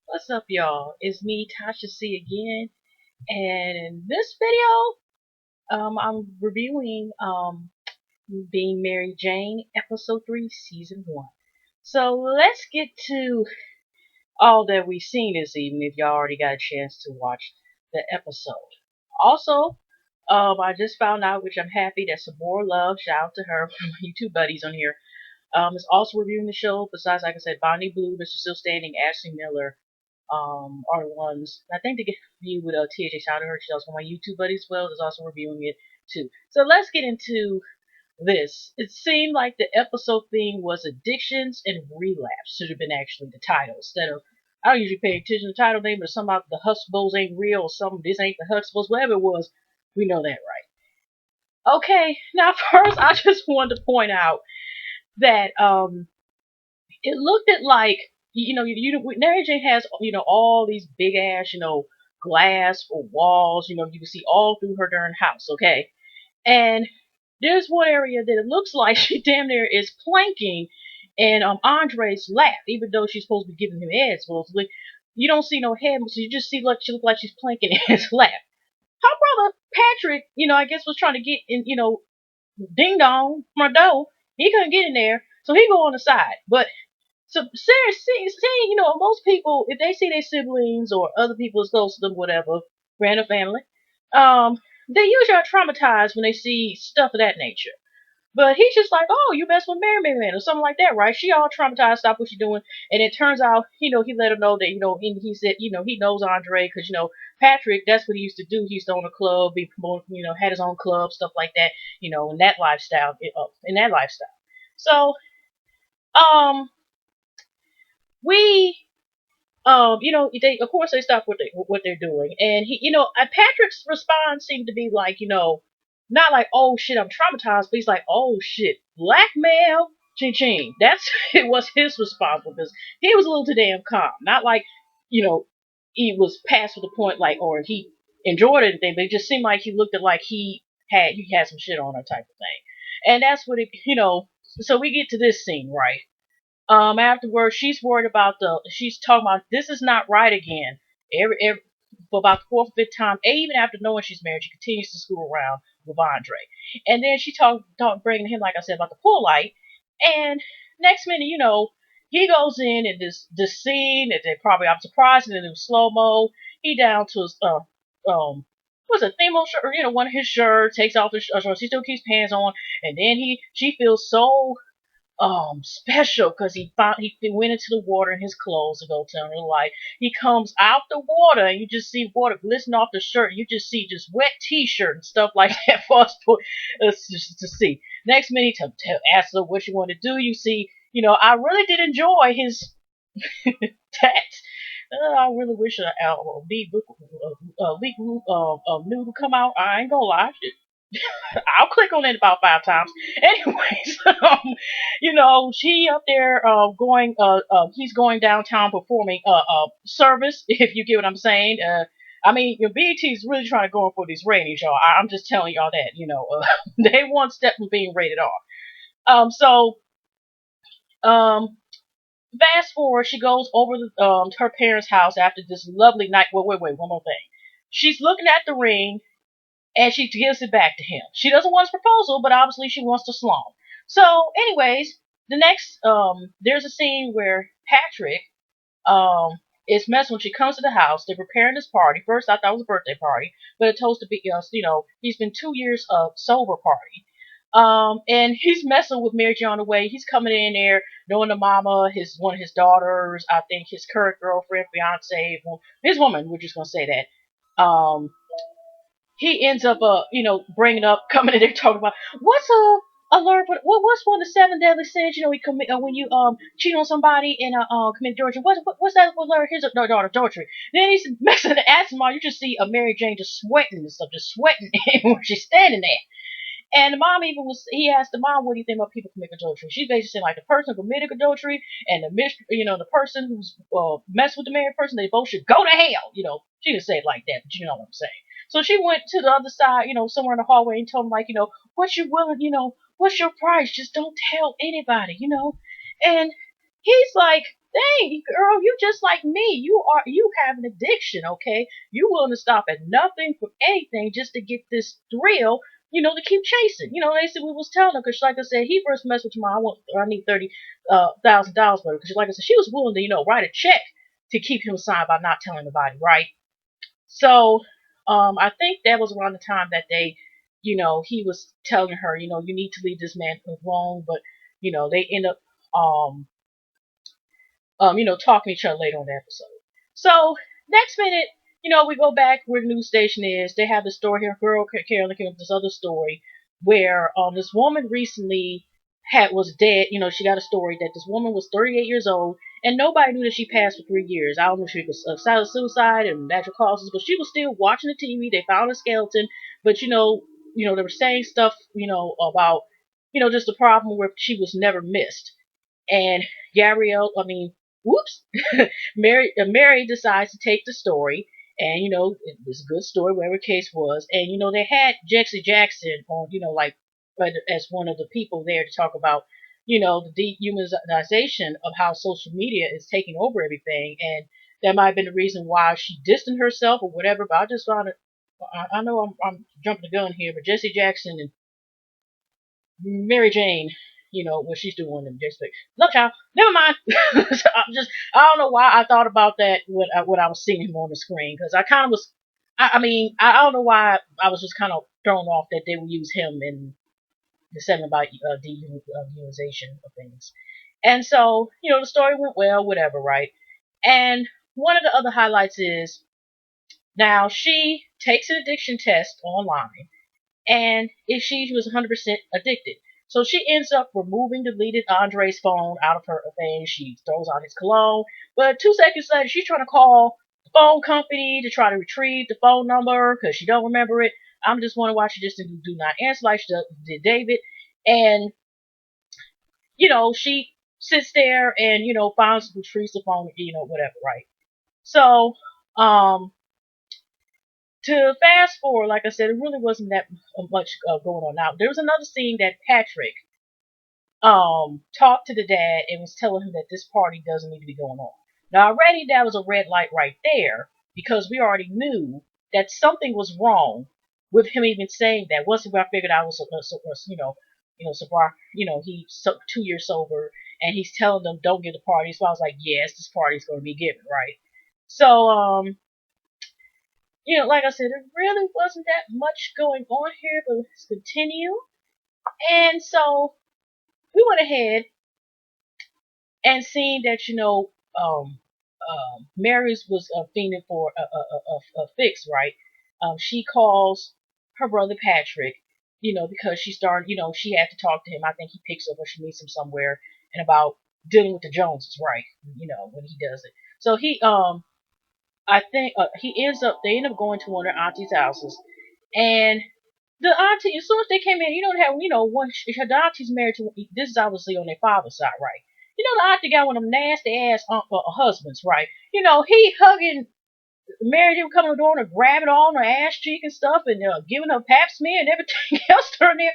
What's up, y'all? It's me, Tasha C again, and in this video, I'm reviewing Being Mary Jane, Episode 3, Season 1. So let's get to all that we've seen this evening. If y'all already got a chance to watch the episode. Also, I just found out, which I'm happy, that some more love. Shout out to her, my YouTube buddies on here. Is also reviewing the show. Besides, like I said, Bonnie Blue, Mr. Still Standing, Ashley Miller, are the ones I think they get reviewed with THA. Shout out to her. She's also my YouTube buddy as well. Is also reviewing it too. So let's get into this. It seemed like the episode theme was addictions and relapse. Should have been actually the title instead of. I don't usually pay attention to the title name, but somehow the Huxtables ain't real or something. This ain't the Huxtables. Whatever it was, we know that, right? Okay. Now first, I just wanted to point out that it looked at like Mary Jane has all these big ass glass or walls you can see all through her darn house, okay, and there's one area that it looks like she damn near is planking in Andre's lap, even though she's supposed to be giving him head supposedly. You don't see no head, so you just see like she look like she's planking in his lap. Her brother Patrick, I guess was trying to get in, ding dong from her door. He couldn't get in there, so he go on the side, but so seeing, most people, if they see their siblings or other people as close to them, whatever, random family, um, they usually are traumatized when they see stuff of that nature. But he's just like, oh, you mess with Mary Man or something like that, right? She all traumatized, stop what she's doing. And it turns out, he let her know that, he said, he knows Andre because, Patrick, that's what he used to do. He used to own a club, be promoted, had his own club, stuff like that, in that lifestyle, So, um, we they of course they stop what they're doing, and Patrick's response seemed to be like, not like, oh shit, I'm traumatized, but he's like, oh shit, blackmail, ching ching. That's it was his response because he was a little too damn calm, not like, you know, he was past to the point like, or he enjoyed it and thing, but it just seemed like he looked at like he had some shit on her type of thing, and that's what it. So we get to this scene, right? Afterwards, she's worried about she's talking about this is not right again. Every for about the fourth or fifth time, even after knowing she's married, she continues to screw around with Andre. And then she talked bringing him, like I said, about the pool light. And next minute, he goes in and this scene that they probably, I'm surprised, and it was slow mo. He down to his was a themo shirt, one of his shirts, takes off his shirt, he still keeps pants on, and then she feels so special because he went into the water in his clothes to go turn the light. He comes out the water and you just see water glisten off the shirt. And you just see just wet t-shirt and stuff like that for us to see. Next minute to ask her what she want to do. You see, I really did enjoy his tats. I really wish leak nude would come out. I ain't gonna lie. I'll click on it about 5 times. Anyways, she up there he's going downtown performing service, if you get what I'm saying. I mean, BET is really trying to go in for these ratings, y'all. I'm just telling y'all that, they one step from being rated R. Um, fast forward, she goes over to her parents' house after this lovely night. Wait, one more thing. She's looking at the ring and she gives it back to him. She doesn't want his proposal, but obviously she wants to slow him. So, anyways, the next there's a scene where Patrick um is messing when she comes to the house. They're preparing this party. First, I thought it was a birthday party, but it's supposed to be he's been 2 years of sober party. And he's messing with Mary Jane on the way. He's coming in there, knowing the mama, one of his daughters, I think his current girlfriend, fiance, his woman. We're just gonna say that. He ends up bringing up coming in there talking about what's alert what's one of the seven deadly sins he commit when you cheat on somebody and commit adultery. What's that alert? His daughter adultery. Then he's messing the ass mom. You just see a Mary Jane just sweating and stuff, just sweating where she's standing there. And the mom he asked the mom, what do you think about people commit adultery? She's basically saying like the person who committed adultery and the person who's messed with the married person, they both should go to hell. She didn't say it like that, but you know what I'm saying. So she went to the other side, somewhere in the hallway and told him like, what you willing, what's your price? Just don't tell anybody. And he's like, dang, girl, you just like me. You have an addiction, okay? You willing to stop at nothing for anything just to get this thrill, to keep chasing. They said we was telling her because, like I said, he first messaged me. I need $30,000 for her because, like I said, she was willing to, write a check to keep him signed by not telling nobody, right? So, I think that was around the time that he was telling her, you need to leave this man alone, but they end up um talking to each other later on the episode. So next minute, we go back where the news station is. They have the story here. Girl, Carolyn came up with this other story where this woman recently was dead. She got a story that this woman was 38 years old and nobody knew that she passed for 3 years. I don't know if she was silent suicide and natural causes, but she was still watching the TV. They found a skeleton, but they were saying stuff, about just the problem where she was never missed. And Gabrielle, I mean, whoops, Mary decides to take the story, and it's a good story, whatever the case was. And they had Jesse Jackson on, like as one of the people there to talk about, the dehumanization of how social media is taking over everything, and that might have been the reason why she distanced herself or whatever. But I just found it. I know I'm jumping the gun here, but Jesse Jackson and Mary Jane, what she's doing and just like, look, child, never mind. So I don't know why I thought about that when I was seeing him on the screen because I kind of was, I mean, I don't know why I was just kind of thrown off that they would use him in the segment about dehumanization of things. And so, the story went well, whatever, right? And one of the other highlights is now she takes an addiction test online and if she was 100% addicted. So she ends up removing deleted Andre's phone out of her thing. She throws out his cologne, but 2 seconds later, she's trying to call the phone company to try to retrieve the phone number because she don't remember it. I'm just wondering why she just didn't do not answer like she did David. And she sits there and finds retrieves the phone, whatever, right? So, um, to fast forward, like I said, it really wasn't that much going on. Now there was another scene that Patrick talked to the dad and was telling him that this party doesn't need to be going on. Now already that was a red light right there because we already knew that something was wrong with him even saying that. Once I figured I was, sober, he's 2 years sober and he's telling them don't give the party. So I was like, yes, this party's going to be given, right? So like I said, it really wasn't that much going on here, but let's continue. And so we went ahead and seen that, Mary's was fiending for a fix, right? She calls her brother Patrick, because she started, she had to talk to him. I think he picks up or she meets him somewhere and about dealing with the Joneses, right? When he does it. So I think they end up going to one of their auntie's houses, and the auntie, as soon as they came in, they have, one, the auntie's married to, this is obviously on their father's side, right? The auntie got one of them nasty ass husbands, right? He hugging Mary, Jane coming to the door and grabbing on her ass cheek and stuff and giving her pap smear and everything else turn there,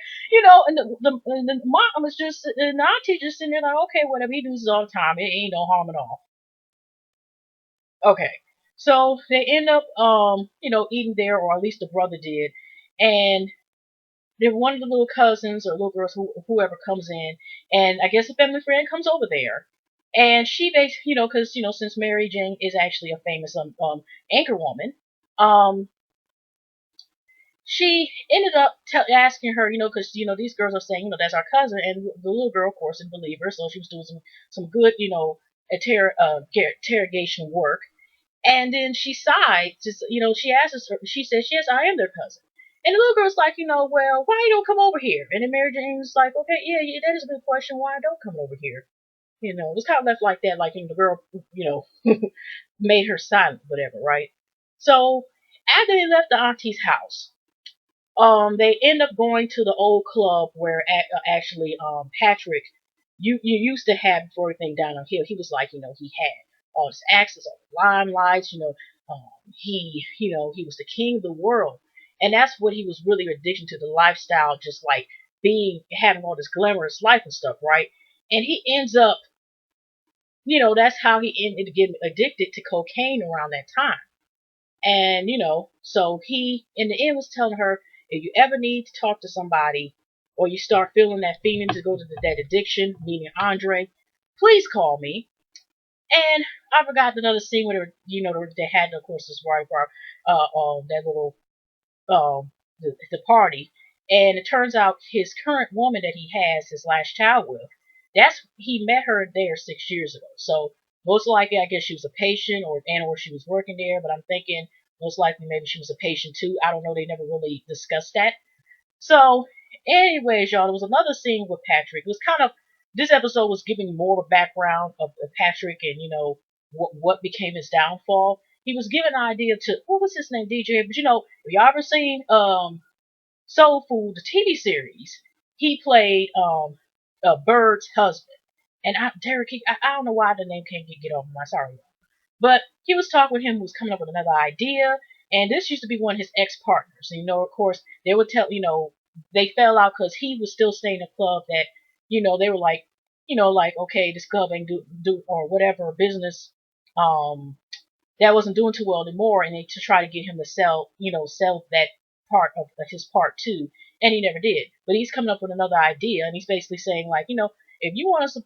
and the mom was just, and the auntie just sitting there like, okay, whatever, he does this all the time. It ain't no harm at all. Okay. So they end up, eating there, or at least the brother did. And then one of the little cousins or little girls, whoever comes in, and I guess a family friend comes over there. And she makes, because, since Mary Jane is actually a famous anchor woman, um, she ended up asking her, because, these girls are saying, that's our cousin. And the little girl, of course, didn't believe her. So she was doing some good, interrogation work. And then she sighed. Just, she asks her. She says, "Yes, I am their cousin." And the little girl's like, well, why you don't come over here? And then Mary Jane's like, okay, yeah, that is a good question. Why I don't come over here? It was kind of left like that, like the girl, made her silent, whatever, right? So after they left the auntie's house, they end up going to the old club where actually Patrick you used to have before everything down on hill. He was like, he had all this access, all the limelights, he was the king of the world. And that's what he was really addicted to, the lifestyle, just like having all this glamorous life and stuff, right? And he ends up that's how he ended up getting addicted to cocaine around that time. And, so he, in the end, was telling her, if you ever need to talk to somebody or you start feeling that feeling to go to that addiction, meaning Andre, please call me. And I forgot another scene where, they had, of course, this wife, that little the party, and it turns out his current woman that he has his last child with, that's he met her there 6 years ago. So most likely, I guess she was a patient, or she was working there. But I'm thinking most likely maybe she was a patient too. I don't know. They never really discussed that. So, anyways, y'all, there was another scene with Patrick. It was kind of this episode was giving more of a background of Patrick and what became his downfall. He was given an idea to what was his name, DJ? But have y'all ever seen Soul Food, the TV series? He played Bird's husband, and Derek. I don't know why the name can't get off my sorry. But he was talking with him, who was coming up with another idea, and this used to be one of his ex partners. And, of course, they would tell, they fell out because he was still staying in a club that, they were like, like, okay, this club ain't do or whatever business, that wasn't doing too well anymore, and they to try to get him to sell that part of his part too, and he never did. But he's coming up with another idea, and he's basically saying like, if you want us to,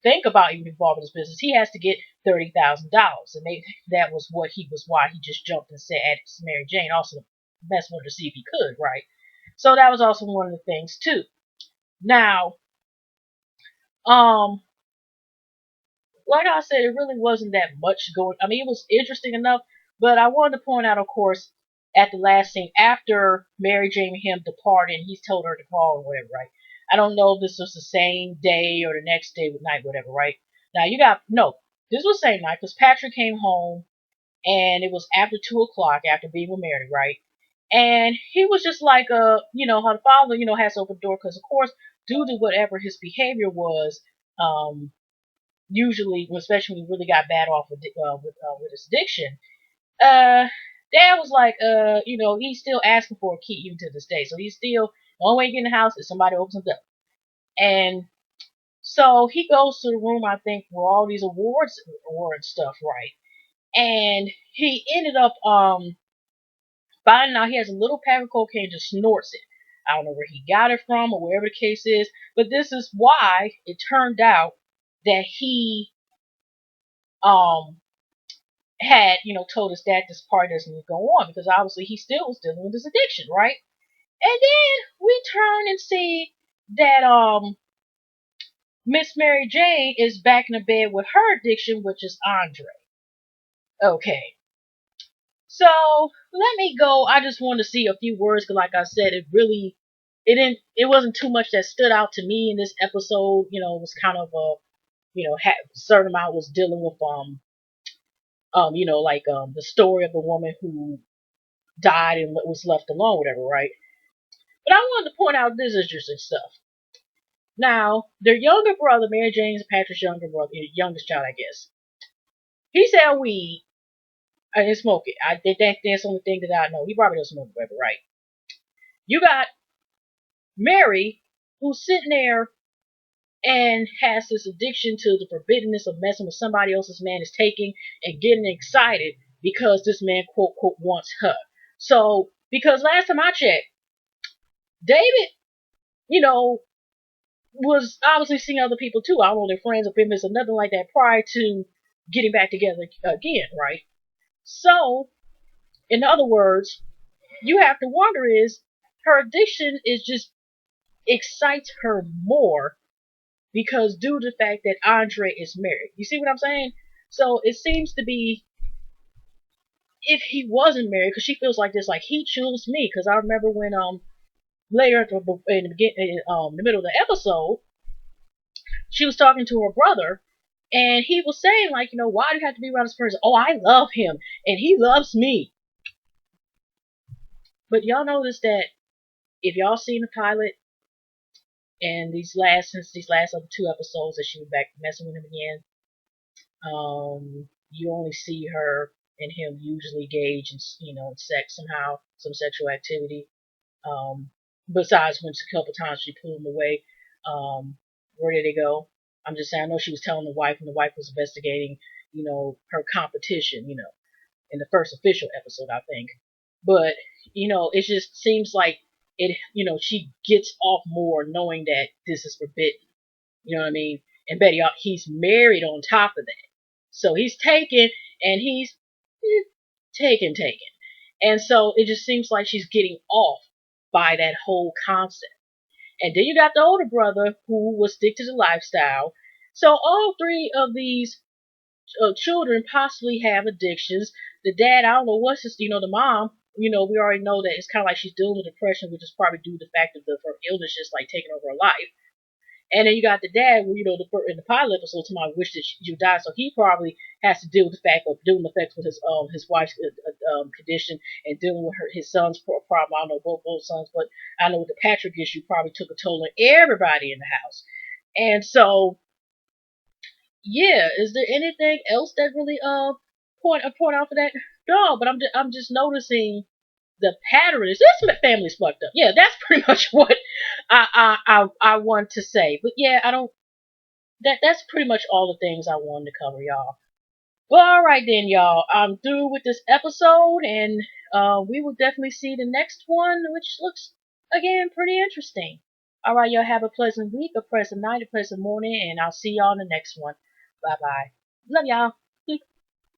think about even involving this business, he has to get $30,000, and that was why he just jumped and said at Mary Jane, also messing with her to see if he could, right? So that was also one of the things too. Now, um, like I said, it really wasn't that much going. I mean, it was interesting enough, but I wanted to point out, of course, at the last scene after Mary Jane and him departed, and he's told her to call or whatever, right? I don't know if this was the same day or the next day, night, whatever, right? Now you got no. This was the same night because Patrick came home, and it was after 2 o'clock after being with Mary, right? And he was just like, how the father, has to open the door because, of course, due to whatever his behavior was, usually, especially when he really got bad off with his addiction, dad was like, he's still asking for a key even to this day. So he's still the only way to get in the house is somebody opens the door. And so he goes to the room, I think, where all these award stuff, right? And he ended up finding out he has a little pack of cocaine, just snorts it. I don't know where he got it from or wherever the case is, but this is why it turned out that he um had, told his dad this part doesn't go on because obviously he still was dealing with his addiction, right? And then we turn and see that Miss Mary Jane is back in the bed with her addiction, which is Andre. Okay. So let me go. I just want to see a few words because, like I said, it wasn't too much that stood out to me in this episode. It was kind of a, certain amount was dealing with the story of the woman who died and was left alone, whatever, right? But I wanted to point out this interesting stuff. Now, their younger brother, Mary Jane's Patrick's younger brother, youngest child, I guess, he said weed. I didn't smoke it. That's the only thing that I know. He probably doesn't smoke, whatever, right? You got Mary, who's sitting there and has this addiction to the forbiddenness of messing with somebody else's man is taking and getting excited because this man, quote, quote, wants her. So, because last time I checked, David, was obviously seeing other people too. I don't know, their friends or famous or nothing like that prior to getting back together again, right? So, in other words, you have to wonder is her addiction is just excites her more because due to the fact that Andre is married. You see what I'm saying? So it seems to be if he wasn't married, because she feels like this, like he chose me. Because I remember when later in the beginning, the middle of the episode, she was talking to her brother, and he was saying like, why do you have to be around this person? Oh, I love him, and he loves me. But y'all notice that if y'all seen the pilot and since these last other 2 episodes that she was back messing with him again, you only see her and him usually engage in, sex somehow, some sexual activity. Besides when a couple times she pulled him away. Where did they go? I'm just saying, I know she was telling the wife, and the wife was investigating, her competition, in the first official episode, I think. But, it just seems like she gets off more knowing that this is forbidden. You know what I mean? And Betty, he's married on top of that. So he's taken, and he's taken. And so it just seems like she's getting off by that whole concept. And then you got the older brother who will stick to the lifestyle. So all three of these children possibly have addictions. The dad, I don't know what's his, the mom, we already know that it's kind of like she's dealing with depression, which is probably due to the fact of her illness just like taking over her life. And then you got the dad, who, in the pilot episode, somebody wished that you died, so he probably has to deal with the fact of dealing with effects with his wife's condition, and dealing with his son's problem. I don't know both sons, but I know the Patrick issue probably took a toll on everybody in the house. And so, yeah, is there anything else that really point out for that? No, but I'm just noticing the pattern is this family's fucked up. Yeah, that's pretty much what I want to say. But yeah, I don't. That's pretty much all the things I wanted to cover, y'all. Well, all right then, y'all. I'm through with this episode, and we will definitely see the next one, which looks again pretty interesting. All right, y'all have a pleasant week, a pleasant night, a pleasant morning, and I'll see y'all in the next one. Bye bye. Love y'all.